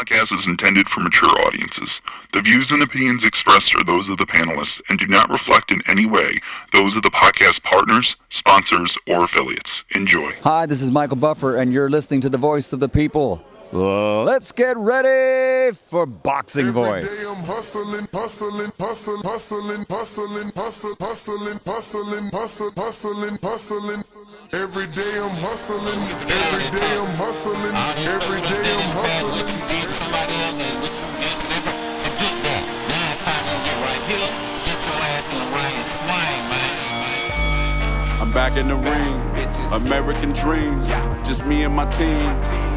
podcast is intended for mature audiences. The views and opinions expressed are those of the panelists and do not reflect in any way those of the podcast partners, sponsors, or affiliates. Enjoy. Hi, this is Michael Buffer, and you're listening to the voice of the people. Let's get ready for Boxing Voice. Every day I'm hustling. Every day I'm hustling. Somebody else and what you get to them, forget that. Now it's time to get right here. Get your ass in the ring and swing, man. I'm back in the ring, American dream, just me and my team.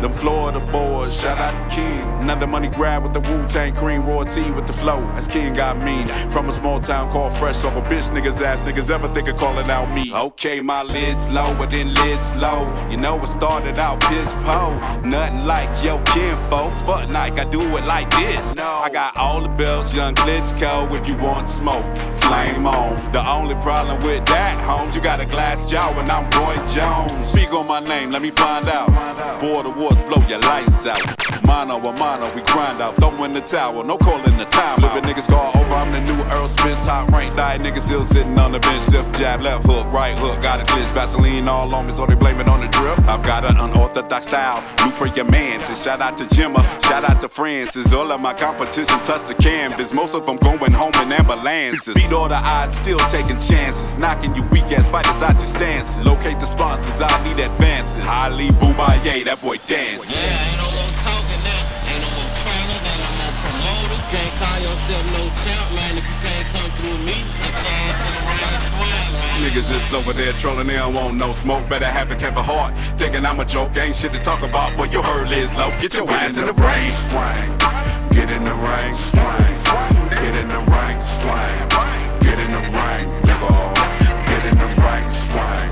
Them Florida boys, shout out to King. Another money grab with the Wu-Tang cream, raw tea with the flow, as King got mean. From a small town called Fresh, off a bitch niggas ass niggas ever think of calling out me. Okay, my lid's low, but then lid's low. You know it started out piss po. Nothing like yo kin folks, fuck Nike, I do it like this. I got all the belts, young Klitschko, if you want smoke, flame on. The only problem with that, Holmes, you got a glass jaw and I'm Roy Jones. Speak on my name, let me find out. Border wars, blow your lights out. Mano a mano, we grind out. Throw in the towel, no calling the time. Flipping niggas call over, I'm the new Earl Spence. Top rank diet, niggas still sitting on the bench. Left jab, left hook, right hook. Got a glitch, Vaseline all on me, so they blame it on the drip. I've got an unorthodox style, blueprint your mans. And shout out to Jimma, shout out to Francis. All of my competition touch the canvas. Most of them going home in ambulances. Beat all the odds, still taking chances. Knocking you weak ass fighters out your stances. Locate the sponsors, I need advances. Ali Boubaye, that boy dance. Yeah, ain't no more talking now. Ain't no more trainers, ain't no more promoters. Can't call yourself no champ, man, if you can't come through me. Get your ass in the ring and swing, man. Niggas just over there trolling, they don't want no smoke. Better have a careful heart, thinking I'm a joke. Ain't shit to talk about, but you heard Liz low. Get your ass in the ring, swing. Get in the ring, swing. Get in the ring, swing. Get in the ring, nigga. Get in the ring, swing.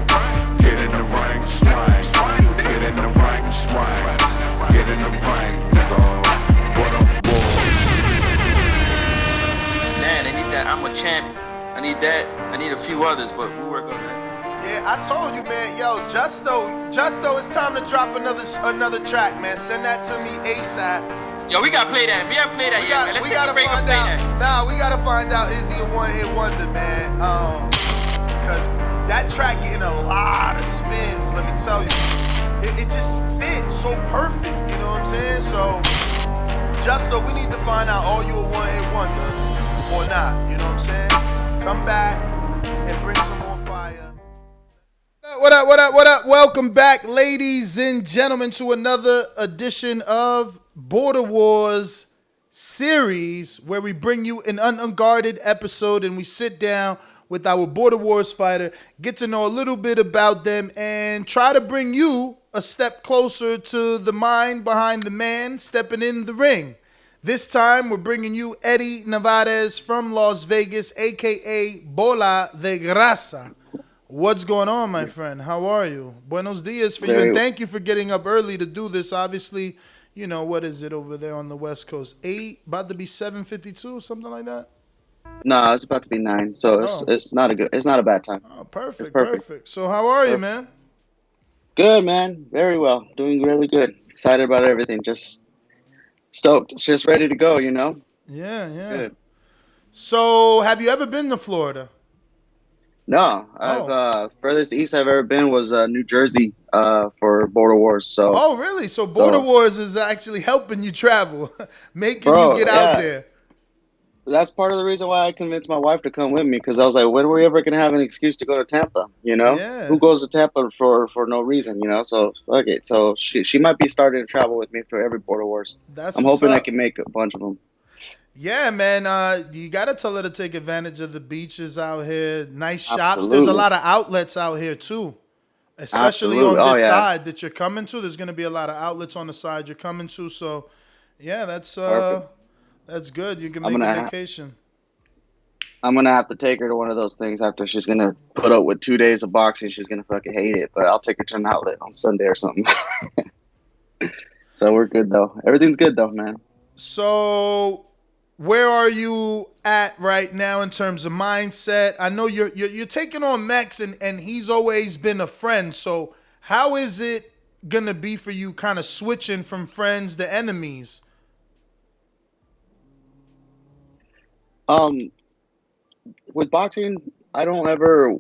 Get in the ring, swing. Get in the ring, swing. Get in the ring, nigga. What up, boys? Man, I need that. I'm a champ. I need that. I need a few others, but we'll work on that. Yeah, I told you, man. Yo, Justo, it's time to drop another track, man. Send that to me ASAP. Yo, we gotta play that. We haven't played that yet, man. We gotta find out. Nah, we gotta find out. Is he a one-hit wonder, man? Cause that track getting a lot of spins. Let me tell you, it just fits so perfect. You know what I'm saying? So, Justo, we need to find out. Are you a one-hit wonder or not? You know what I'm saying? Come back and bring some more fire. What up? Welcome back, ladies and gentlemen, to another edition of Border Wars series, where we bring you an unguarded episode and we sit down with our Border Wars fighter, get to know a little bit about them, and try to bring you a step closer to the mind behind the man stepping in the ring. This time, we're bringing you Eddie Novarez from Las Vegas, a.k.a. Bola De Grasa. What's going on, my friend? How are you? Buenos dias for you, and thank you for getting up early to do this. Obviously, you know, what is it over there on the West Coast? 8, about to be 7:52, something like that? No, it's about to be 9, so it's not a bad time. Oh, perfect. So how are you, man? Good, man. Very well. Doing really good. Excited about everything. Just stoked. Just ready to go, you know? Yeah. Good. So have you ever been to Florida? No. I've furthest east I've ever been was New Jersey for Border Wars. So. Oh, really? So Border Wars is actually helping you travel, making you get out there. That's part of the reason why I convinced my wife to come with me, because I was like, when are we ever going to have an excuse to go to Tampa, you know? Yeah. Who goes to Tampa for no reason, you know? So, fuck it. So, she might be starting to travel with me for every Border Wars. I'm hoping I can make a bunch of them. Yeah, man. You got to tell her to take advantage of the beaches out here. Nice shops. Absolutely. There's a lot of outlets out here, too. Especially on this side that you're coming to. There's going to be a lot of outlets on the side you're coming to. So, yeah, that's good. You can make a vacation. I'm going to have to take her to one of those things after she's going to put up with 2 days of boxing. She's going to fucking hate it. But I'll take her to an outlet on Sunday or something. So we're good, though. Everything's good, though, man. So where are you at right now in terms of mindset? I know you're taking on Mex, and he's always been a friend. So how is it going to be for you kind of switching from friends to enemies Um, with boxing, I don't ever,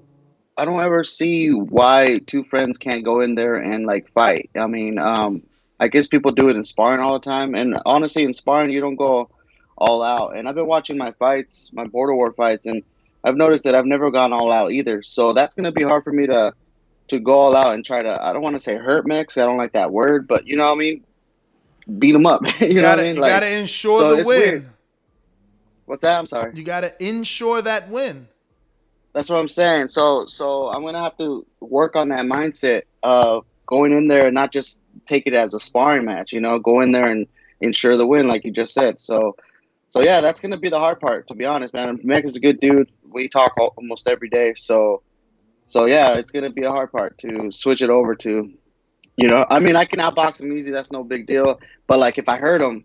I don't ever see why two friends can't go in there and like fight. I mean, I guess people do it in sparring all the time, and honestly, in sparring, you don't go all out. And I've been watching my fights, my border war fights, and I've noticed that I've never gone all out either. So that's gonna be hard for me to go all out and try to. I don't want to say hurt mix. I don't like that word, but you know what I mean. Beat them up. You You know what I gotta mean? you Like, gotta ensure so the it's weird. win. What's that? I'm sorry. You gotta ensure that win. That's what I'm saying. So I'm gonna have to work on that mindset of going in there and not just take it as a sparring match. You know, go in there and ensure the win, like you just said. So yeah, that's gonna be the hard part. To be honest, man, Meg is a good dude. We talk almost every day. So yeah, it's gonna be a hard part to switch it over to. You know, I mean, I can outbox him easy. That's no big deal. But like, if I hurt him,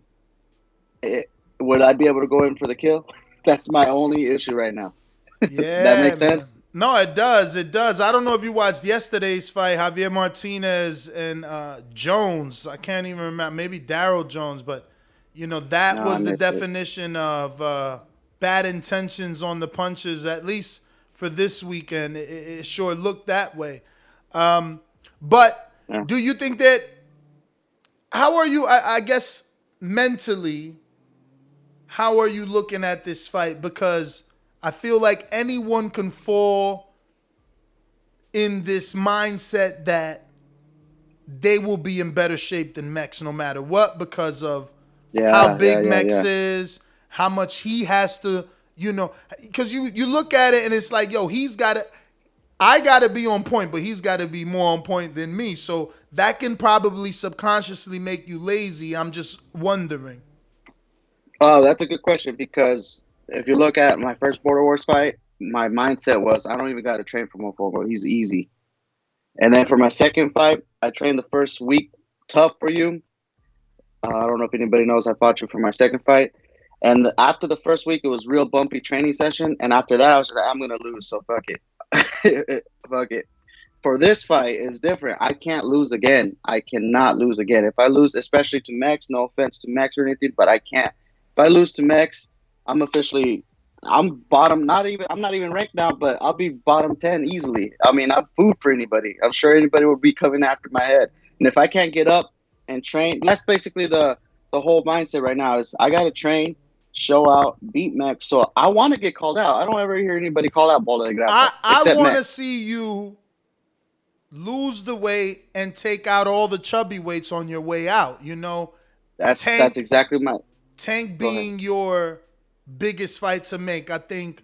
would I be able to go in for the kill? That's my only issue right now. That Yeah, makes man. sense. No, it does. It does. I don't know if you watched yesterday's fight, Javier Martinez and Jones. I can't even remember. Maybe Daryl Jones, but you know that No, I was the missed it. definition of bad intentions on the punches. At least for this weekend, it sure looked that way. But Yeah. do you think that? How are you? I guess mentally, how are you looking at this fight? Because I feel like anyone can fall in this mindset that they will be in better shape than Mex no matter what because of how big Mex Yeah. is, how much he has to, because you look at it and it's like, yo, I got to be on point, but he's got to be more on point than me. So that can probably subconsciously make you lazy. I'm just wondering. Oh, that's a good question because if you look at my first Border Wars fight, my mindset was I don't even got to train for Mofogo. He's easy. And then for my second fight, I trained the first week tough for you. I don't know if anybody knows I fought you for my second fight. And after the first week, it was real bumpy training session. And after that, I was like, I'm going to lose, so fuck it. Fuck it. For this fight, it's different. I can't lose again. I cannot lose again. If I lose, especially to Mex, no offense to Mex or anything, but I can't. If I lose to Mex, I'm bottom. I'm not even ranked now, but I'll be bottom 10 easily. I mean, I'm food for anybody. I'm sure anybody will be coming after my head. And if I can't get up and train, that's basically the whole mindset right now. Is I got to train, show out, beat Mex. So I want to get called out. I don't ever hear anybody call out Bola De Grasa I except want to Mex. see you lose the weight and take out all the chubby weights on your way out. That's exactly my. Tank Go ahead. being your biggest fight to make. I think,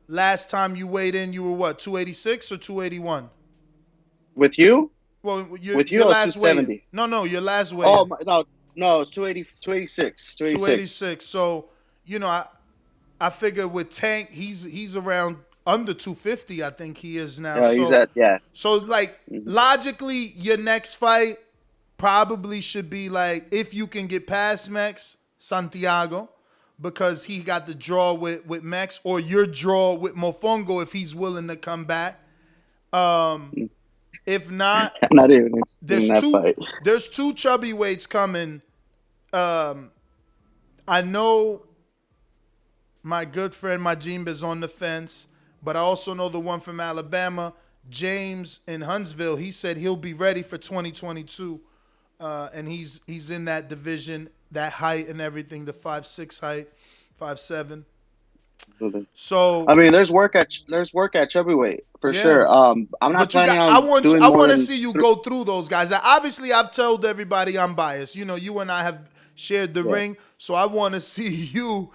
last time you weighed in, you were what, 286 or 281? With you? Well, With you, your I was last weight. 270. No, your last weight. Oh, no, it's 286. 286. So, I figure with Tank, he's around under 250, I think he is now. Yeah, he's at, yeah. So, like, logically, your next fight probably should be, like, if you can get past Mex, Santiago, because he got the draw with Mex, or your draw with Mofongo if he's willing to come back. If not, I'm not even interested in that fight. there's two chubby weights coming. I know my good friend Majimba's on the fence, but I also know the one from Alabama, James in Huntsville. He said he'll be ready for 2022, and he's in that division, that height and everything, the 5'6" height, 5'7". So I mean, there's work at chubby weight for sure. I'm not planning on doing I more want to than see you go through those guys. Obviously, I've told everybody I'm biased. You and I have shared the ring, so I want to see you,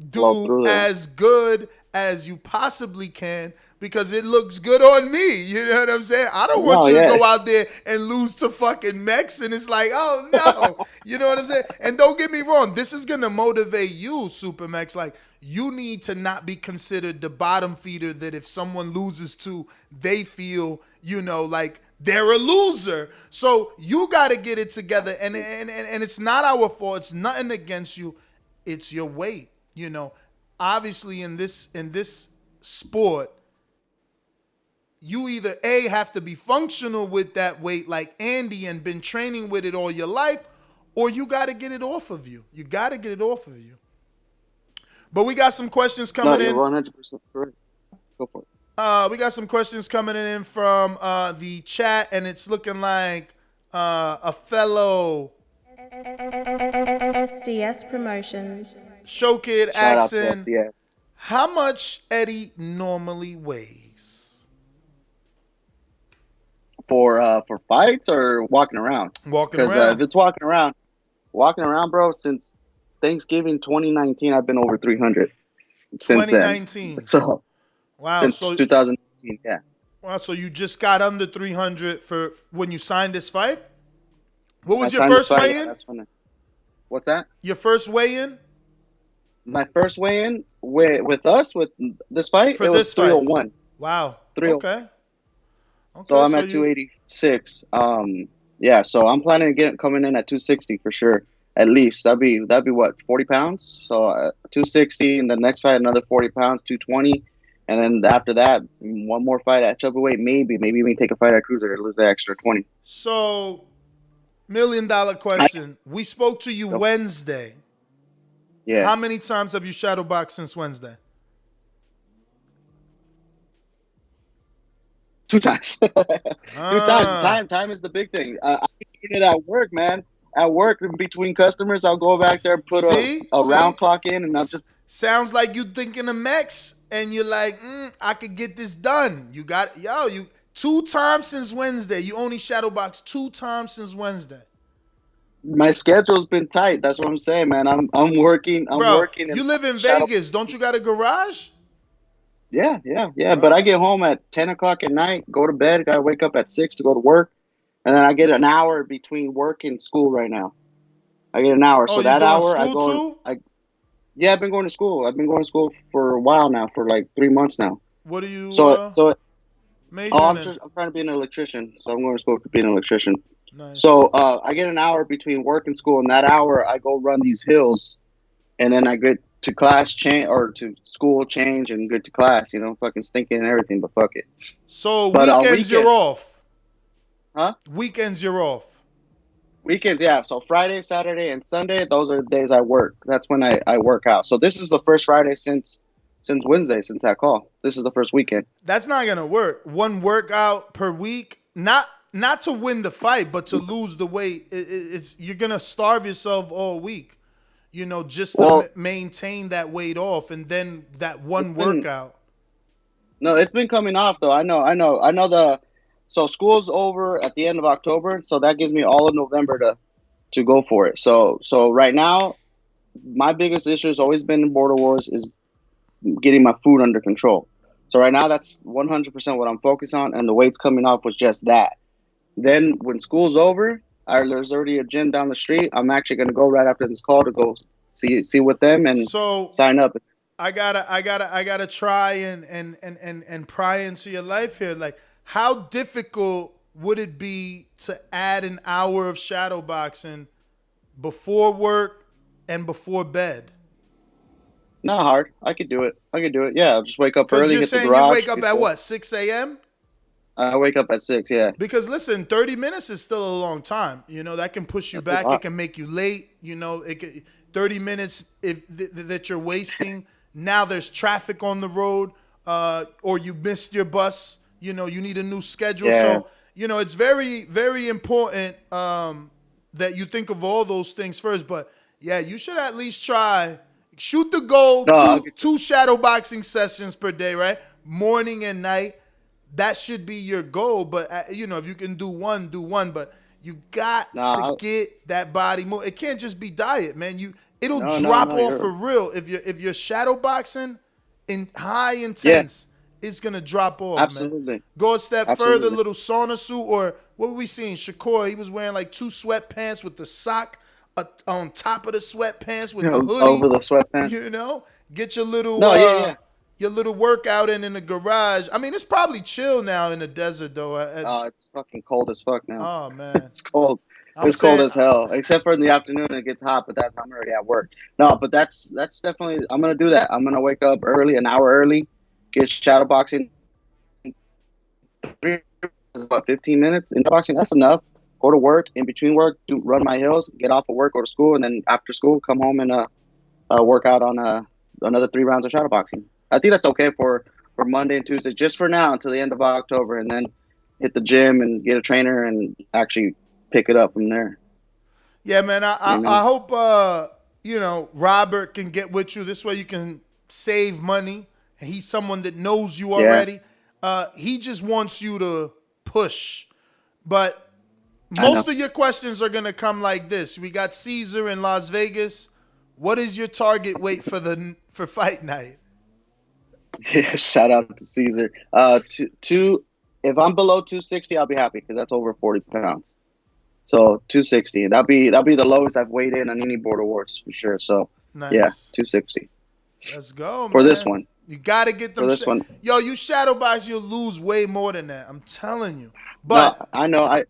do as good as you possibly can because it looks good on me. You know what I'm saying? I don't want you to go out there and lose to fucking Mex and it's like, oh no. You know what I'm saying? And don't get me wrong, this is going to motivate you, Super Mex. Like, you need to not be considered the bottom feeder that if someone loses to, they feel, like they're a loser. So you got to get it together. And it's not our fault. It's nothing against you. It's your weight. Obviously in this sport, you either A, have to be functional with that weight like Andy and been training with it all your life, or you got to get it off of you. You got to get it off of you. But we got some questions No, coming you're in. 100% correct. Go for it. We got some questions coming in from the chat, and it's looking like a fellow SDS Promotions. show kid Shout out to asking, SDS. how much Eddie normally weighs? For fights or walking around? Walking Because around. if it's walking around, bro, since Thanksgiving 2019, I've been over 300 since then. 2019. So Wow. since So 2019, yeah. wow. So you just got under 300 for when you signed this fight. What was I your signed first this fight, weigh-in? that's when what's that? Your first weigh-in My first weigh-in with us with this fight, for it this was fight? 301. Wow. 301. Okay. So I'm at 286. Yeah. So I'm planning to coming in at 260 for sure. At least that'd be what, 40 pounds. So 260, and the next fight another 40 pounds, 220, and then after that one more fight at chubby maybe we take a fight at cruiser to lose the extra 20. So, $1 million question. We spoke to you Wednesday. Yeah. How many times have you shadow boxed since Wednesday? 2 times. 2 times. Time is the big thing. I'm doing it at work, man. At work, in between customers, I'll go back there, put a round clock in, and I'll just. Sounds like you thinking of Mex, and you're like, I could get this done. You 2 times since Wednesday. You only shadow boxed 2 times since Wednesday. My schedule's been tight. That's what I'm saying, man. I'm working. Bro, working. You live in Vegas. Don't you got a garage? Yeah. But I get home at 10 o'clock at night, go to bed. Gotta wake up at 6 to go to work, and then I get an hour between work and school. Right now, I get an hour. So that hour, I go. Too? Yeah, I've been going to school. I've been going to school for a while now, for like 3 months now. What do you? I'm trying to be an electrician, so I'm going to school to be an electrician. Nice. So I get an hour between work and school, and that hour I go run these hills, and then I get to class change or to school change and get to class. Fucking stinking and everything, but fuck it. So weekends you're off. Huh? Weekends you're off. Weekends, yeah. So Friday, Saturday, and Sunday, those are the days I work. That's when I work out. So this is the first Friday since Wednesday, since that call. This is the first weekend. That's not gonna work. One workout per week, not to win the fight, but to lose the weight. You're gonna starve yourself all week. Just to maintain that weight off, and then that one workout. No, it's been coming off though. I know. So school's over at the end of October, so that gives me all of November to go for it. So right now, my biggest issue has always been in Border Wars is getting my food under control. So right now, that's 100% what I'm focused on, and the weight's coming off was just that. Then when school's over, there's already a gym down the street. I'm actually going to go right after this call to go see with them and sign up. I gotta try and pry into your life here. Like, how difficult would it be to add an hour of shadow boxing before work and before bed? Not hard. I could do it. Yeah, I'll just wake up early. You're saying you wake up at what, 6 a.m.? I wake up at 6, yeah. Because listen, 30 minutes is still a long time. That can push you back. It can make you late. 30 minutes that you're wasting. Now there's traffic on the road, or you missed your bus. You need a new schedule. Yeah. So, it's very, very important that you think of all those things first. But yeah, you should at least try. Shoot the goal, two shadow boxing sessions per day, right? Morning and night. That should be your goal. But, if you can do one, do one. But you got to get that body more. It can't just be diet, man. It'll drop off for real. If you're shadow boxing in high intense, it's going to drop off, Absolutely. Man. Go a step further, little sauna suit, or what were we seeing? Shakur, he was wearing like 2 sweatpants with the sock on top of the sweatpants with the hoodie. Over the sweatpants. Get your little your little workout in the garage. I mean, it's probably chill now in the desert, though. It's fucking cold as fuck now. Oh, man. It's cold. It's cold as hell. Except for in the afternoon, it gets hot, but I'm already at work. No, but that's definitely, I'm going to do that. I'm going to wake up early, an hour early, get shadow boxing. About 15 minutes in boxing, that's enough. Go to work, in between work, run my hills, get off of work, go to school, and then after school, come home and work out on another 3 rounds of shadow boxing. I think that's okay for Monday and Tuesday, just for now until the end of October, and then hit the gym and get a trainer and actually pick it up from there. Yeah, man. I hope Robert can get with you. This way you can save money. And he's someone that knows you already. He just wants you to push. But most of your questions are gonna come like this. We got Caesar in Las Vegas. What is your target weight for fight night? Yeah, shout out to Caesar. If I'm below 260, I'll be happy because that's over 40 pounds. So 260. That'll be the lowest I've weighed in on any Border Wars for sure. So nice. Yeah, 260. Let's go, for man. This one. You gotta get them. For this one. Yo, you shadow box, you'll lose way more than that. I'm telling you. But no, I know.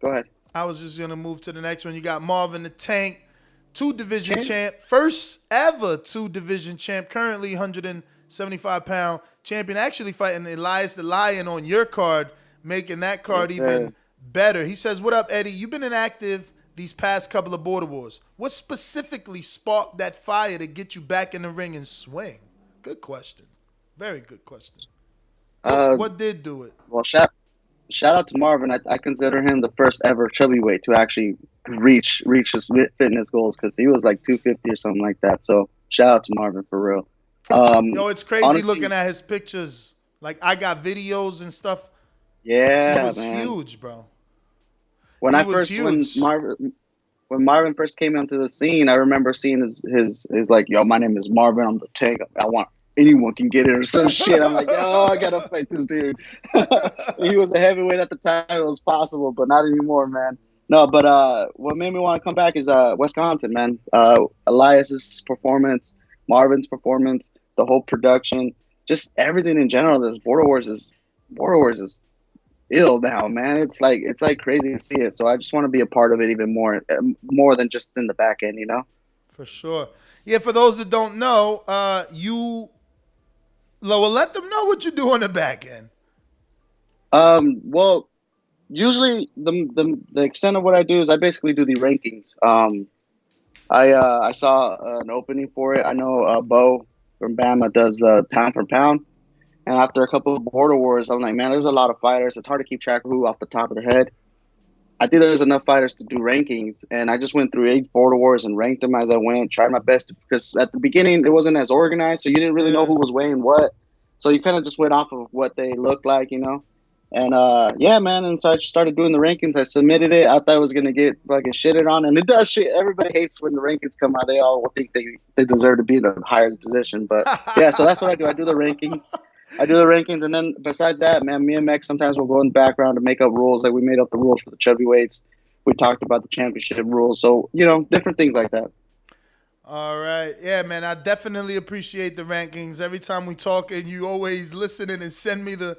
Go ahead. I was just gonna move to the next one. You got Marvin the Tank, 2-division champ, first ever 2-division champ. Currently 175-pound champion. Actually fighting Elias the Lion on your card, making that card even better. He says, "What up, Eddie? You've been inactive these past couple of Border Wars. What specifically sparked that fire to get you back in the ring and swing?" Good question. Very good question. What did do it? Well, shout out to Marvin. I consider him the first ever chubby weight to actually reach his fitness goals because he was like 250 or something like that. So shout out to Marvin for real. Yo, it's crazy honestly, looking at his pictures. Like I got videos and stuff. Yeah, he was man. huge, bro. When Marvin first came onto the scene, I remember seeing his like, "Yo, my name is Marvin. I'm the Tank. I want anyone can get it," or some shit. I'm like, "Yo, I gotta fight this dude." He was a heavyweight at the time. It was possible, but not anymore, man. No, but what made me want to come back is Wisconsin, man. Elias's performance, Marvin's performance, the whole production, just everything in general. This Border Wars is ill now, man. It's like crazy to see it. So I just want to be a part of it even more than just in the back end, you know. For sure. Yeah. For those that don't know, let them know what you do on the back end. Well, usually the extent of what I do is I basically do the rankings. I saw an opening for it. I know Bo from Bama does pound for pound. And after a couple of Border Wars, I'm like, man, there's a lot of fighters. It's hard to keep track of who off the top of the head. I think there's enough fighters to do rankings. And I just went through 8 Border Wars and ranked them as I went, tried my best. Because at the beginning, it wasn't as organized, so you didn't really know who was weighing what. So you kind of just went off of what they looked like, you know. And, yeah, man. And so I just started doing the rankings. I submitted it. I thought it was going to get fucking shitted on. And it does shit. Everybody hates when the rankings come out. They all think they deserve to be in a higher position. But, yeah, so that's what I do. I do the rankings. And then besides that, man, me and Mex sometimes will go in the background to make up rules. Like we made up the rules for the chubby weights. We talked about the championship rules. So, you know, different things like that. All right. Yeah, man, I definitely appreciate the rankings. Every time we talk and you always listening and send me the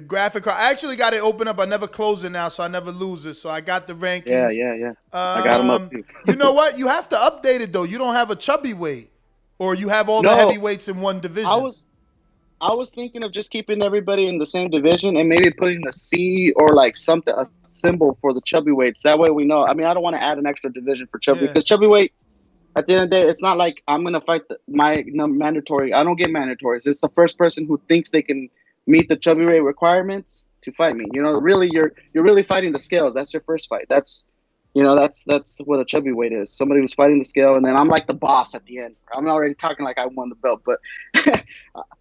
graphic card. I actually got it open up. I never close it now, so I never lose it. So I got the rankings. Yeah. I got them up too. You know what? You have to update it, though. You don't have a chubby weight. Or you have all the heavyweights in one division. I was thinking of just keeping everybody in the same division and maybe putting a C or like something, a symbol for the chubby weights. That way we know. I mean, I don't want to add an extra division for chubby because chubby weights, at the end of the day, it's not like I'm going to fight my mandatory. I don't get mandatories. It's the first person who thinks they can meet the chubby weight requirements to fight me. You know, really, you're really fighting the scales. That's your first fight. That's what a chubby weight is. Somebody who's fighting the scale, and then I'm like the boss at the end. I'm already talking like I won the belt, but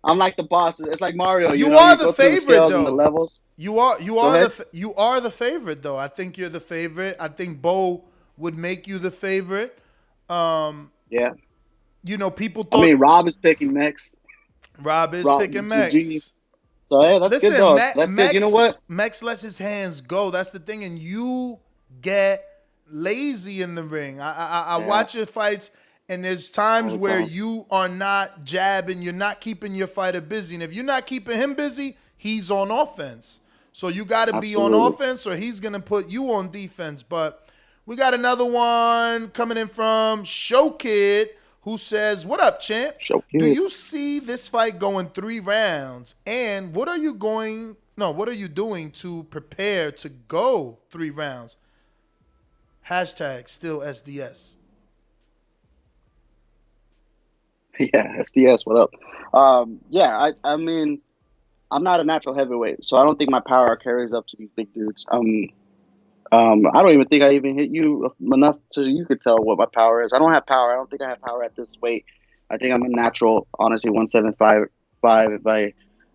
I'm like the boss. It's like Mario. You are the favorite, though. The levels. You are the favorite, though. I think you're the favorite. I think Bo would make you the favorite. Yeah. You know, people thought. I mean, Rob is picking Mex. Rob is picking Mex. So yeah, that's good though. That's good. You know what? Mex lets his hands go. That's the thing, and you get lazy in the ring. I watch your fights, and there's times where you are not jabbing, you're not keeping your fighter busy. And if you're not keeping him busy, he's on offense. So you got to be on offense, or he's going to put you on defense. But we got another one coming in from Show Kid, who says, "What up, champ? Do you see this fight going 3 rounds? And what are you doing to prepare to go 3 rounds? Hashtag still SDS." Yeah, SDS, what up? Yeah, I mean, I'm not a natural heavyweight, so I don't think my power carries up to these big dudes. I don't even think I even hit you enough so you could tell what my power is. I don't have power. I don't think I have power at this weight. I think I'm a natural, honestly, 175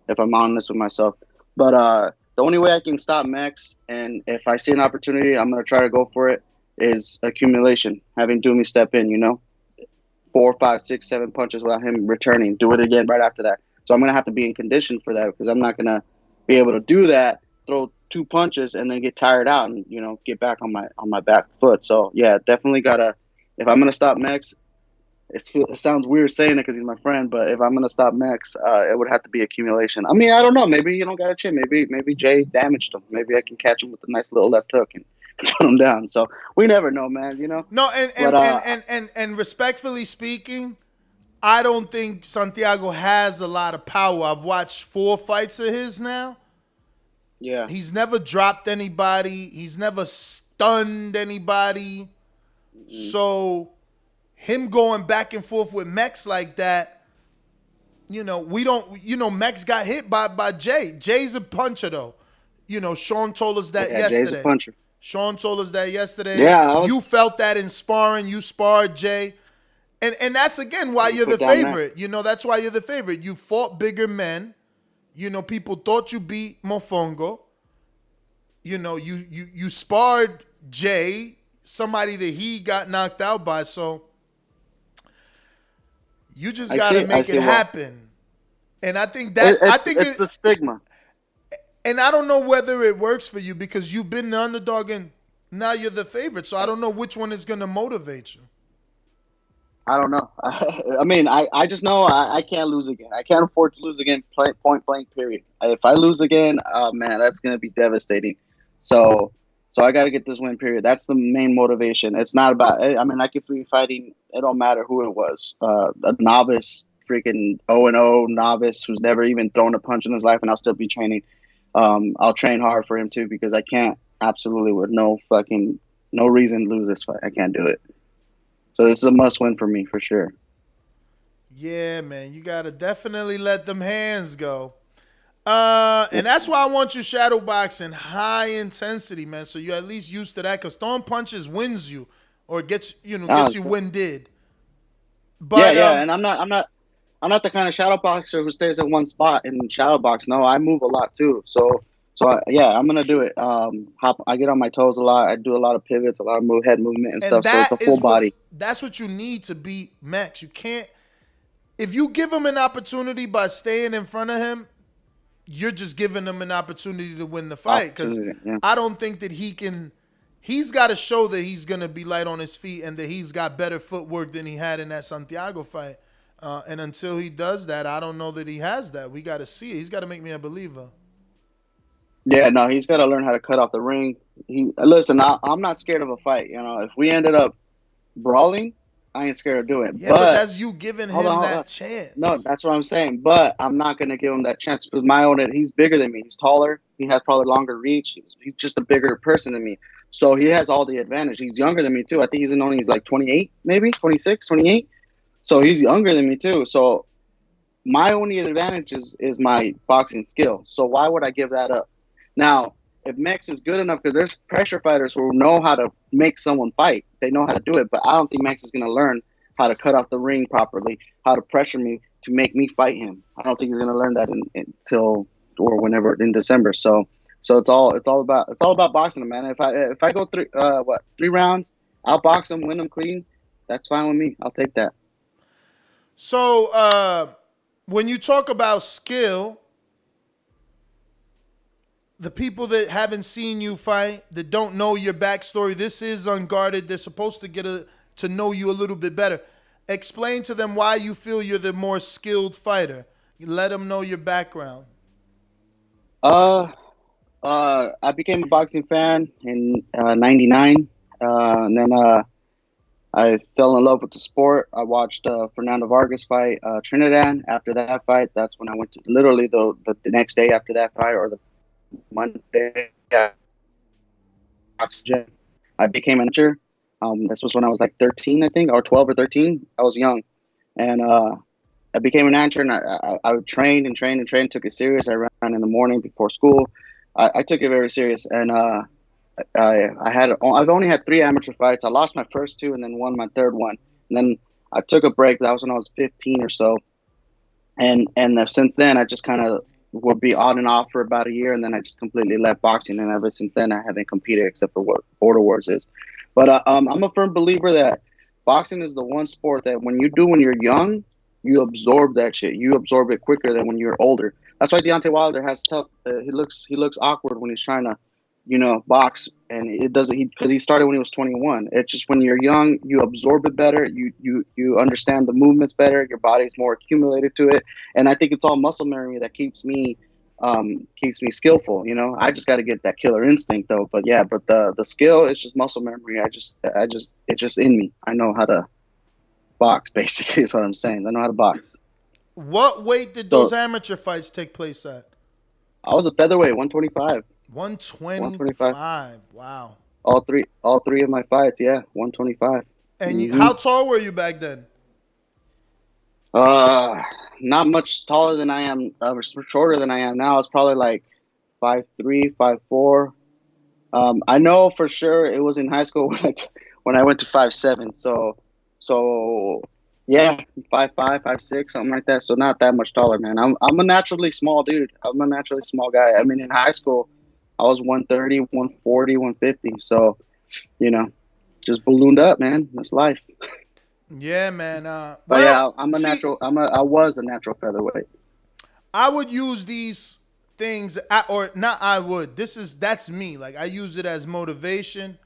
if I'm honest with myself. But the only way I can stop Max, and if I see an opportunity, I'm gonna try to go for it. Is accumulation, having Doomy step in. 4, 5, 6, 7 punches without him returning. Do it again right after that. So I'm gonna have to be in condition for that because I'm not gonna be able to do that. Throw 2 punches and then get tired out and get back on my back foot. So yeah, definitely gotta. If I'm gonna stop Max, it sounds weird saying it because he's my friend, but if I'm gonna stop Max, it would have to be accumulation. I mean, I don't know. Maybe you don't got a chin. Maybe Jay damaged him. Maybe I can catch him with a nice little left hook and put him down. So we never know, man. No, But and respectfully speaking, I don't think Santiago has a lot of power. I've watched 4 fights of his now. yeah, He's never dropped anybody. He's never stunned anybody. So him going back and forth with Mex like that, we don't. Mex got hit by Jay. Jay's a puncher though. Sean told us that yesterday. Jay's a puncher. Sean told us that yesterday. Yeah, you felt that in sparring. You sparred Jay. And that's, again, why you're the favorite. That's why you're the favorite. You fought bigger men. People thought you beat Mofongo. You sparred Jay, somebody that he got knocked out by. So you just got to make it happen. And I think that... It's the stigma. And I don't know whether it works for you because you've been the underdog and now you're the favorite. So I don't know which one is going to motivate you. I don't know. I mean, I just know I can't lose again. I can't afford to lose again, point blank, period. If I lose again, man, that's going to be devastating. So I got to get this win, period. That's the main motivation. It's not about, I mean, I could be fighting, it don't matter who it was. A novice, freaking 0-0 novice who's never even thrown a punch in his life, and I'll still be training. I'll train hard for him too because I can't absolutely with no reason lose this fight. I can't do it. So this is a must win for me for sure. Yeah, man, you gotta definitely let them hands go. And that's why I want you shadow boxing high intensity, man. So you're at least used to that because throwing punches wins you or gets you winded. But yeah, and I'm not the kind of shadow boxer who stays in one spot in shadow box. No, I move a lot too. So I'm gonna do it. I get on my toes a lot. I do a lot of pivots, a lot of head movement and stuff. So it's a full body. That's what you need to beat Max. You can't. If you give him an opportunity by staying in front of him, you're just giving him an opportunity to win the fight. Because I don't think that he can. He's got to show that he's gonna be light on his feet and that he's got better footwork than he had in that Santiago fight. And until he does that, I don't know that he has that. We got to see it. He's got to make me a believer. Yeah, no, he's got to learn how to cut off the ring. Listen, I'm not scared of a fight. If we ended up brawling, I ain't scared of doing it. Yeah, but that's you giving him that chance. No, that's what I'm saying. But I'm not going to give him that chance because he's bigger than me. He's taller. He has probably longer reach. He's just a bigger person than me. So he has all the advantage. He's younger than me, too. I think he's like 28, maybe 26, 28. So he's younger than me, too. So my only advantage is my boxing skill. So why would I give that up? Now, if Max is good enough, because there's pressure fighters who know how to make someone fight. They know how to do it. But I don't think Max is going to learn how to cut off the ring properly, how to pressure me to make me fight him. I don't think he's going to learn that until or whenever in December. So it's all about boxing, man. If I go 3 rounds, I'll box him, win him clean. That's fine with me. I'll take that. So when you talk about skill, the people that haven't seen you fight, that don't know your backstory, this is Unguarded. They're supposed to get to know you a little bit better. Explain to them why you feel you're the more skilled fighter. You let them know your background. I became a boxing fan in '99, and then I fell in love with the sport. I watched Fernando Vargas fight Trinidad. After that fight, that's when I went to literally the next day after that fight or the Monday. Oxygen. I became a manager. This was when I was like 13, I think, or 12 or 13. I was young, and I became an amateur, and I trained and trained and trained. Took it serious. I ran in the morning before school. I took it very serious, and I've only had 3 amateur fights. I lost my first 2, and then won my third one. And then I took a break. That was when I was 15 or so, and since then I just kind of would be on and off for about a year, and then I just completely left boxing. And ever since then, I haven't competed except for what Border Wars is. But I'm a firm believer that boxing is the one sport that when you're young, you absorb that shit. You absorb it quicker than when you're older. That's why Deontay Wilder has tough. He looks awkward when he's trying to, box, and it doesn't. Because he started when he was 21. It's just when you're young, you absorb it better. You understand the movements better. Your body's more accumulated to it, and I think it's all muscle memory that keeps me skillful. I just got to get that killer instinct though. But yeah, the skill is just muscle memory. It's just in me. I know how to box, basically, is what I'm saying. I know how to box. What weight did those amateur fights take place at? I was a featherweight, 125. 125. Wow. All three of my fights, yeah, 125. And how tall were you back then? Not much taller than I am. Shorter than I am now. I was probably like 5'3", 5'4". I know for sure it was in high school when I went to 5'7". So yeah, 5'5", 5'6", something like that. So not that much taller, man. I'm a naturally small dude. I'm a naturally small guy. I mean, in high school, I was 130, 140, 150. So, just ballooned up, man. That's life. Yeah, man. But yeah, I was a natural featherweight. I would use these things, or not. I would. That's me. Like, I use it as motivation.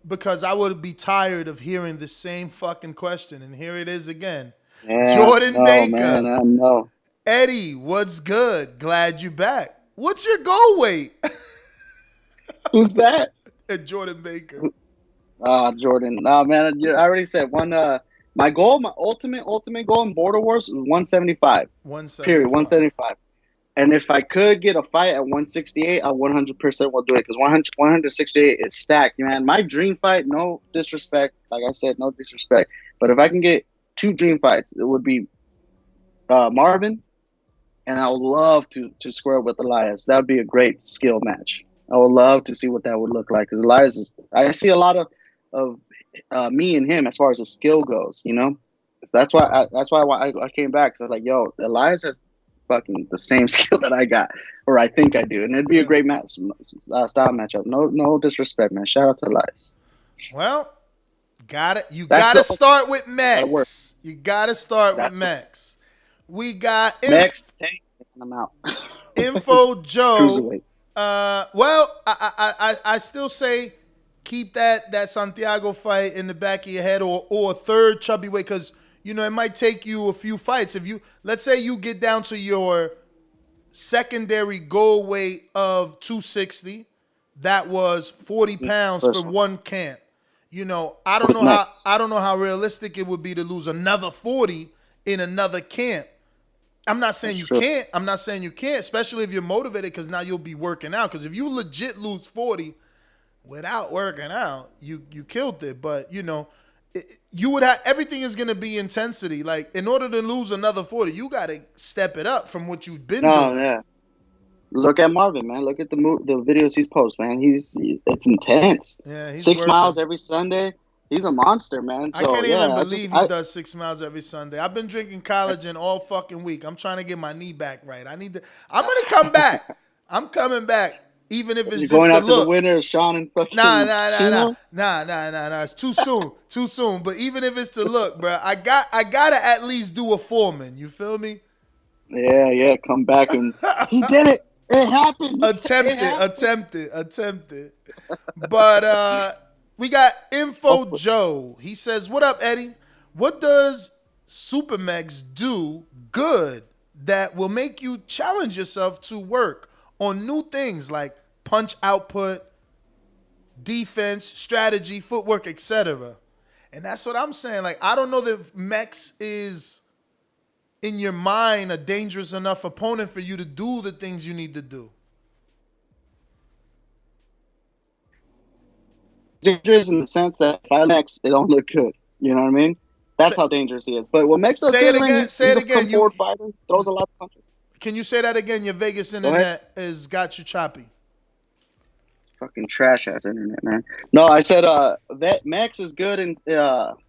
Because I would be tired of hearing the same fucking question. And here it is again. Yeah, Jordan Baker. Man, I know. Eddie, what's good? Glad you back. What's your goal weight? Who's that? Jordan Baker. Jordan. No, man, I already said one. My goal, my ultimate goal in Border Wars was 175. 175. Period, 175. And if I could get a fight at 168, I 100% will do it because 168 is stacked, man. My dream fight, no disrespect, like I said, no disrespect. But if I can get 2 dream fights, it would be Marvin, and I would love to square with Elias. That would be a great skill match. I would love to see what that would look like because Elias I see a lot of me and him as far as the skill goes, So that's why I came back because I was like, yo, Elias has fucking the same skill that I got, or I think I do, and it'd be a great match, style matchup. No disrespect, man. Shout out to Elias. Well, you gotta start with Max. You gotta start with Max. We got Max. I'm out. Info Joe. Well, I still say keep that Santiago fight in the back of your head, or a third chubby weight, because it might take you a few fights. If let's say you get down to your secondary goal weight of 260, that was 40 pounds for one camp. I don't know how realistic it would be to lose another 40 in another camp. I'm not saying you can't. I'm not saying you can't, especially if you're motivated, because now you'll be working out. Because if you legit lose 40 without working out, you killed it. But you would have, everything is going to be intensity. Like, in order to lose another 40, you got to step it up from what you've been doing. Yeah. Look at Marvin, man. Look at the videos he's posted, man. It's intense. Yeah, he's 6 miles every Sunday. He's a monster, man. I can't even believe he does 6 miles every Sunday. I've been drinking collagen all fucking week. I'm trying to get my knee back right. I'm going to come back. I'm coming back. Even if it's just going the after look. The winner, Sean and fucking Nah. It's too soon. But even if it's to look, bro, I gotta at least do a Foreman. You feel me? Yeah. Come back and he did it. It happened. Attempted. But we got Info Joe. He says, "What up, Eddie? What does Supermex do good that will make you challenge yourself to work on new things like punch output, defense, strategy, footwork, etc.?" And that's what I'm saying. Like, I don't know that Mex is, in your mind, a dangerous enough opponent for you to do the things you need to do. Dangerous in the sense that if I Mex, it don't look good. You know what I mean? That's how dangerous he is. But what Max does Say good, it man, again. he's Say it a again. come forward fighter. Throws a lot of punches. Can you say that again? Your Vegas Go ahead. internet has got you choppy. Fucking trash ass internet, man. No, I said Max is good and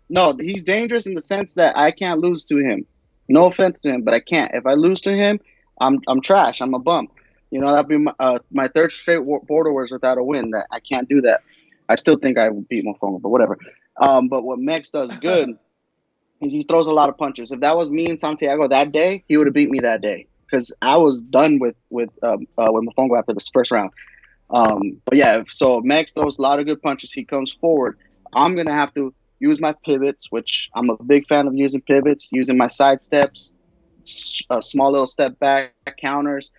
no, he's dangerous in the sense that I can't lose to him. No offense to him, but I can't. If I lose to him, I'm trash. I'm a bum. You know, that'd be my third straight Border Wars without a win. That I can't do that. I still think I would beat Mofongo, but whatever. But what Max does good is he throws a lot of punches. If that was me and Santiago that day, he would have beat me that day because I was done with Mofongo after the first round. But yeah, so Max throws a lot of good punches. He comes forward. I'm gonna have to use my pivots, which I'm a big fan of using pivots, using my side steps, small little step back counters.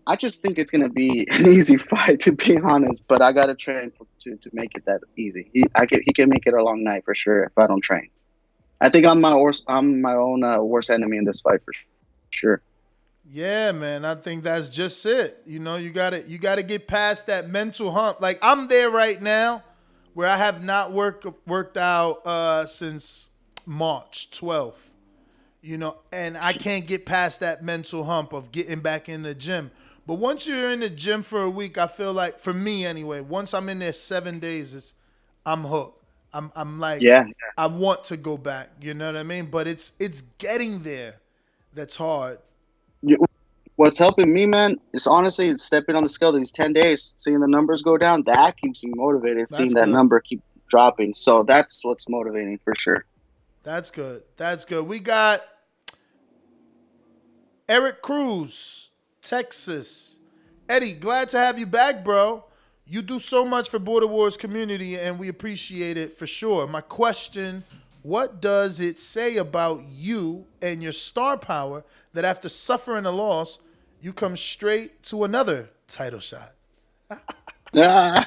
I just think it's gonna be an easy fight, to be honest. But I gotta train to make it that easy. He can make it a long night for sure if I don't train. I think I'm my own worst enemy in this fight for sure. Yeah, man. I think that's just it. You know, you gotta get past that mental hump. Like I'm there right now, where I have not worked out since March 12th. You know, and I can't get past that mental hump of getting back in the gym. But once you're in the gym for a week, I feel like, for me anyway, once I'm in there 7 days, I'm hooked. I'm like, yeah. I want to go back. You know what I mean? But it's getting there that's hard. What's helping me, man, is honestly stepping on the scale these 10 days, seeing the numbers go down. That keeps me motivated, seeing that number keep dropping. So that's what's motivating for sure. That's good. That's good. We got Eric Cruz, Texas. Eddie, glad to have you back, bro. You do so much for Border Wars community, and we appreciate it for sure. My question, what does it say about you and your star power that after suffering a loss, you come straight to another title shot? I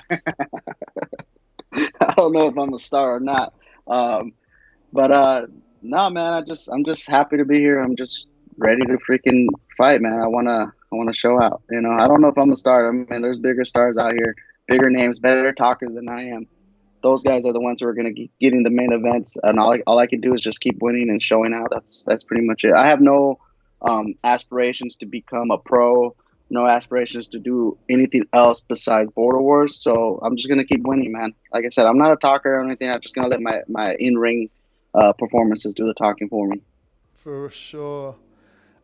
don't know if I'm a star or not. But no, man, I'm just happy to be here. I'm just ready to freaking fight, man. I wanna show out. You know, I don't know if I'm a star. I mean, there's bigger stars out here, bigger names, better talkers than I am. Those guys are the ones who are gonna get in the main events, and all I can do is just keep winning and showing out. That's pretty much it. I have no aspirations to become a pro. No aspirations to do anything else besides Border Wars. So I'm just gonna keep winning, man. Like I said, I'm not a talker or anything. I'm just gonna let my in-ring performances do the talking for me. For sure.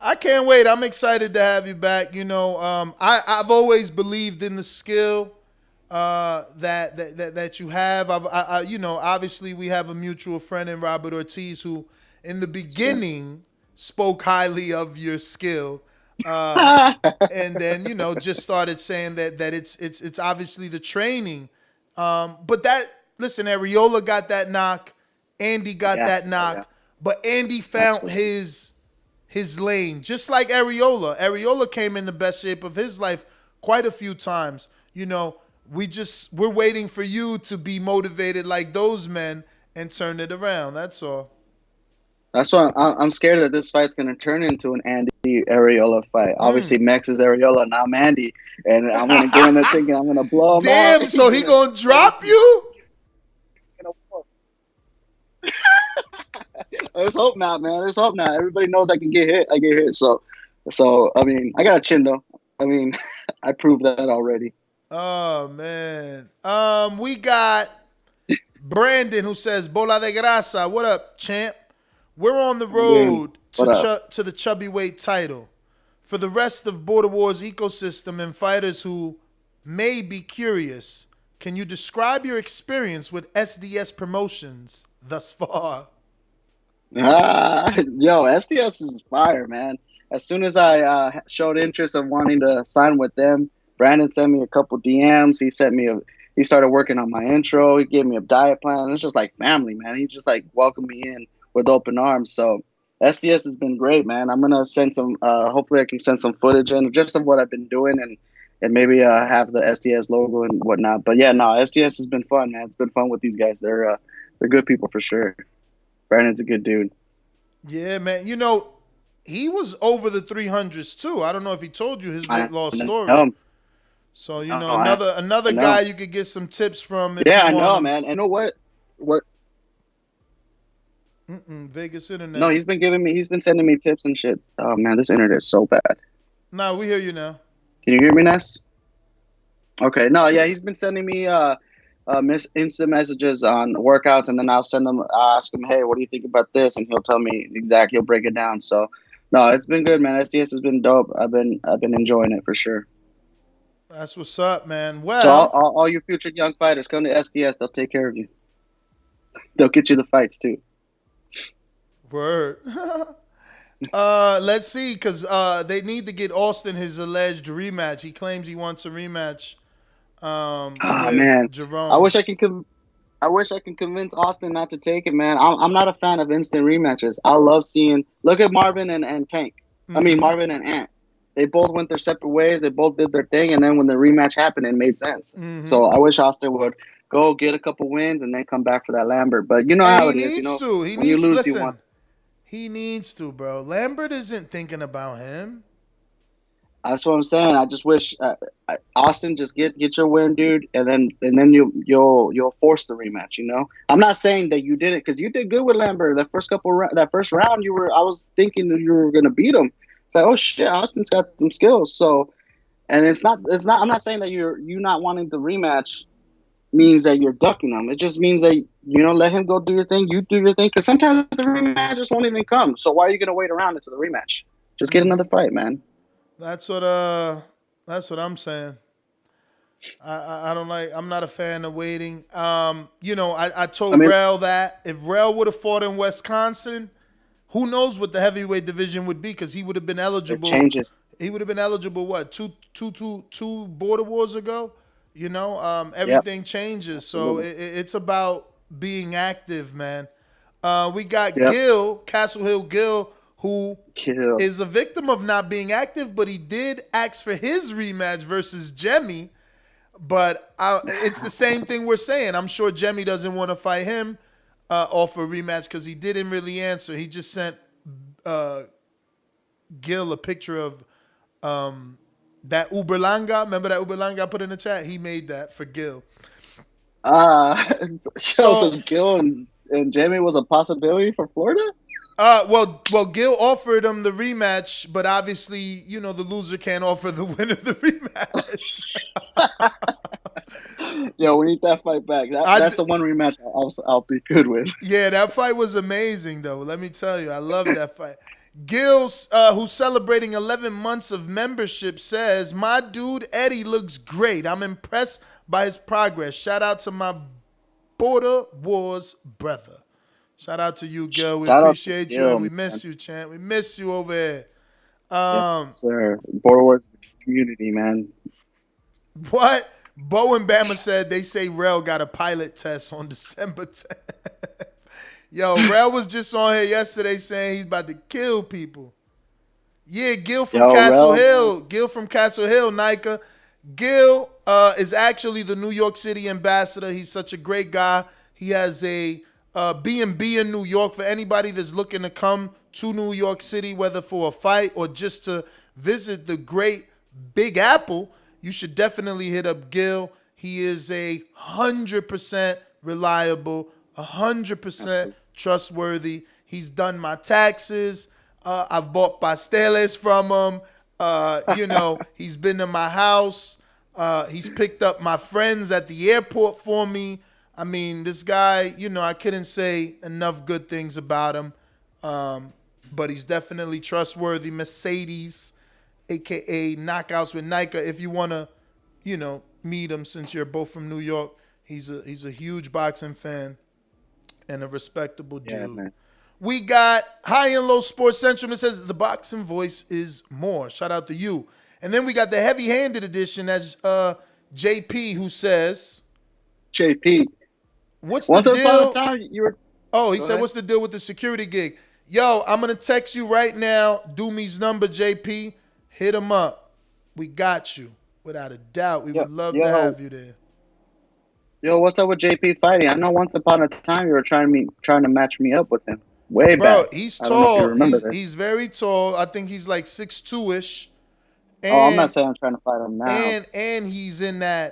I can't wait. I'm excited to have you back. You know, I've always believed in the skill that you have. I you know, obviously we have a mutual friend in Robert Ortiz who, in the beginning, spoke highly of your skill, and then just started saying that it's obviously the training. But listen, Areola got that knock, Andy got that knock, but Andy found his lane, just like Areola. Areola came in the best shape of his life quite a few times. You know, we're waiting for you to be motivated like those men and turn it around. That's all. That's why I'm scared that this fight's gonna turn into an Andy Areola fight. Obviously, Max is Areola, and I'm Andy, and I'm gonna get in there thinking I'm gonna blow him out. Damn, so he gonna drop you? There's hope now, man. There's hope now. Everybody knows I can get hit. I get hit. So I mean, I got a chin though. I mean, I proved that already. Oh man. We got Brandon who says, "Bola De Grasa, what up, champ? We're on the road to the chubby weight title. For the rest of Border Wars ecosystem and fighters who may be curious, can you describe your experience with SDS Promotions thus far?" Yo, SDS is fire, man. As soon as I showed interest of wanting to sign with them, Brandon sent me a couple DMs. He started working on my intro. He gave me a diet plan. It's just like family, man. He just like welcomed me in with open arms. So SDS has been great, man. I'm gonna send some. Hopefully, I can send some footage in just of what I've been doing and maybe have the SDS logo and whatnot. But yeah, no, SDS has been fun, man. It's been fun with these guys. They're good people for sure. Brandon's a good dude. Yeah, man. You know, he was over the 300s too. I don't know if he told you his weight loss story. So another guy you could get some tips from. Yeah, I know, man. And you know what? Vegas internet. No, he's been sending me tips and shit. Oh man, this internet is so bad. No, we hear you now. Can you hear me, Ness? Okay, no, yeah, he's been sending me instant messages on workouts, and then I'll ask him, hey, what do you think about this? And he'll tell me exactly, he'll break it down. So, no, it's been good, man. SDS has been dope. I've been enjoying it for sure. That's what's up, man. Well, So all you future young fighters, come to SDS. They'll take care of you. They'll get you the fights too. Word. Let's see, because they need to get Austin his alleged rematch. He claims he wants a rematch. Man, Jerome. I wish I can convince Austin not to take it, man. I'm not a fan of instant rematches. I love seeing. Look at Marvin and Tank. I mean Marvin and Ant. They both went their separate ways. They both did their thing, and then when the rematch happened, it made sense. So I wish Austin would go get a couple wins and then come back for that Lambert. But you know how it is. He needs to. Listen, he needs to, bro. Lambert isn't thinking about him. That's what I'm saying. I just wish Austin just get your win, dude, and then you'll force the rematch. You know, I'm not saying that you did it because you did good with Lambert. That first round, I was thinking that you were gonna beat him. It's like, oh shit, Austin's got some skills. So, and it's not. I'm not saying that you not wanting the rematch means that you're ducking him. It just means that let him go do your thing. You do your thing because sometimes the rematch just won't even come. So why are you gonna wait around until the rematch? Just get another fight, man. That's what I'm saying. I don't like. I'm not a fan of waiting. I told Rel that if Rel would have fought in Wisconsin, who knows what the heavyweight division would be, because he would have been eligible. It changes. He would have been eligible. What two border wars ago? Everything changes. So it's about being active, man. We got Gil, Castle Hill Gil, who is a victim of not being active, but he did ask for his rematch versus Jemmy. But it's the same thing we're saying. I'm sure Jemmy doesn't want to fight him off a rematch because he didn't really answer. He just sent Gil a picture of that Uberlanga. Remember that Uberlanga I put in the chat? He made that for Gil. So Gil and Jamie was a possibility for Florida? Well, Gil offered him the rematch, but obviously, the loser can't offer the winner the rematch. Yo, we need that fight back. That's the one rematch I'll be good with. Yeah, that fight was amazing, though. Let me tell you, I love that fight. Gil, who's celebrating 11 months of membership, says, my dude Eddie looks great. I'm impressed by his progress. Shout out to my Border Wars brother. Shout out to you, Gil. We appreciate you, and we miss you, champ. We miss you over here. Yes, sir. Border Wars community, man. What? Bo and Bama said they say Rel got a pilot test on December 10th. Yo, Rel was just on here yesterday saying he's about to kill people. Yeah, Gil from Castle Hill. Gil from Castle Hill, Nika. Gil is actually the New York City ambassador. He's such a great guy. He has a B&B in New York for anybody that's looking to come to New York City, whether for a fight or just to visit the great Big Apple. You should definitely hit up Gil. He is 100% reliable, 100% trustworthy. He's done my taxes. I've bought pasteles from him. He's been to my house. He's picked up my friends at the airport for me. I mean, this guy, I couldn't say enough good things about him. But he's definitely trustworthy. Mercedes, a.k.a. Knockouts with Nika. If you want to, meet him, since you're both from New York, he's a huge boxing fan and a respectable dude. Man. We got High and Low Sports Central that says the boxing voice is more. Shout out to you. And then we got the heavy-handed edition as JP, who says... JP. What's the deal? Oh, he said, what's the deal with the security gig? Yo, I'm going to text you right now. Doomy's number, JP. Hit him up. We got you. Without a doubt. We would love to have you there. Yo, what's up with JP fighting? I know once upon a time you were trying to match me up with him. Way back. Bro, he's tall. He's very tall. I think he's like 6'2"-ish. And, I'm not saying I'm trying to fight him now. And he's in that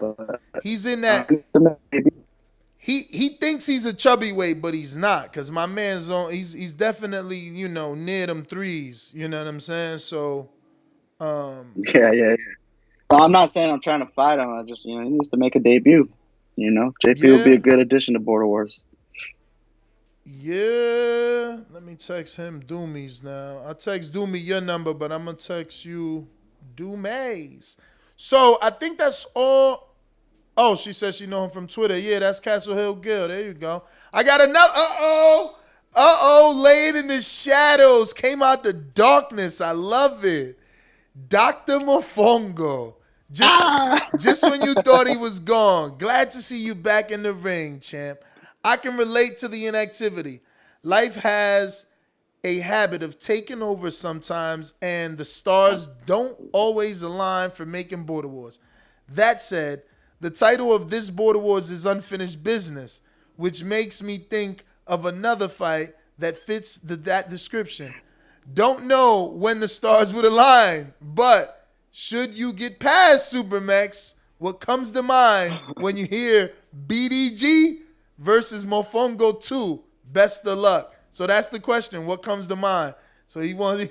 he thinks he's a chubby weight, but he's not. Cause my man's on. He's definitely near them threes. You know what I'm saying? So. Yeah. Well, I'm not saying I'm trying to fight him. I just, he needs to make a debut. JP would be a good addition to Border Wars. Yeah. Let me text him Doomies now. I text Doomy your number, but I'm gonna text you Doomies. So I think that's all. Oh, she says she know him from Twitter. Yeah, that's Castle Hill Gil. There you go. I got another. Laid in the shadows. Came out the darkness. I love it. Dr. Mofongo. Just when you thought he was gone. Glad to see you back in the ring, champ. I can relate to the inactivity. Life has a habit of taking over sometimes, and the stars don't always align for making Border Wars. That said, the title of this Border Wars is Unfinished Business, which makes me think of another fight that fits that description. Don't know when the stars would align, but should you get past Supermax, what comes to mind when you hear BDG versus Mofongo 2? Best of luck. So that's the question. What comes to mind? So he wants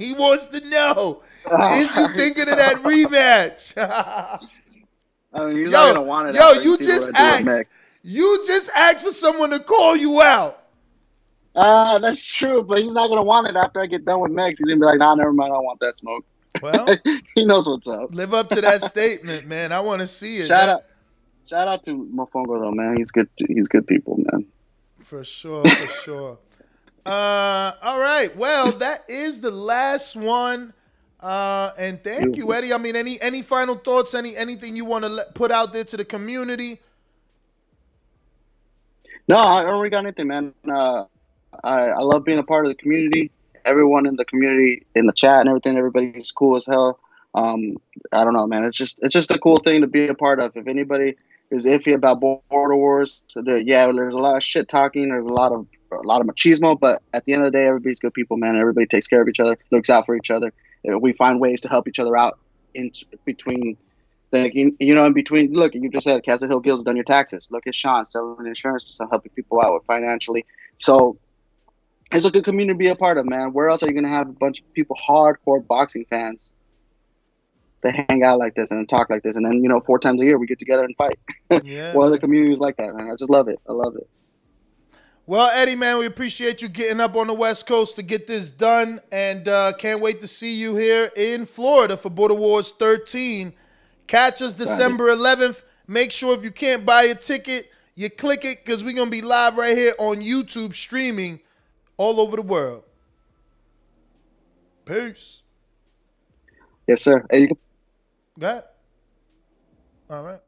to know, is you thinking of that rematch? He's not gonna want it. You just asked for someone to call you out. That's true, but he's not gonna want it after I get done with Mex. He's gonna be like, nah, never mind, I don't want that smoke. Well, he knows what's up. Live up to that statement, man. I want to see it. Shout out to Mofongo though, man. He's good. He's good people, man. For sure. All right. Well, that is the last one. And thank you, Eddie. I mean, any final thoughts? Anything you want to put out there to the community? No, I don't really got anything, man. I love being a part of the community. Everyone in the community, in the chat and everything, everybody's cool as hell. I don't know, man. It's just a cool thing to be a part of. If anybody is iffy about Border Wars, there's a lot of shit talking. There's a lot of machismo, but at the end of the day, everybody's good people, man. Everybody takes care of each other, looks out for each other. We find ways to help each other out in between. In between, look, you just said Castle Hill Gil's done your taxes. Look at Sean selling insurance to helping people out with financially. So it's a good community to be a part of, man. Where else are you going to have a bunch of people, hardcore boxing fans, that hang out like this and talk like this? And then, 4 times a year we get together and fight. Yeah. What other communities like that, man? I just love it. I love it. Well, Eddie, man, we appreciate you getting up on the West Coast to get this done. And can't wait to see you here in Florida for Border Wars 13. Catch us December 11th. Make sure if you can't buy a ticket, you click it, because we're going to be live right here on YouTube streaming all over the world. Peace. Yes, sir. Hey, Go ahead. All right.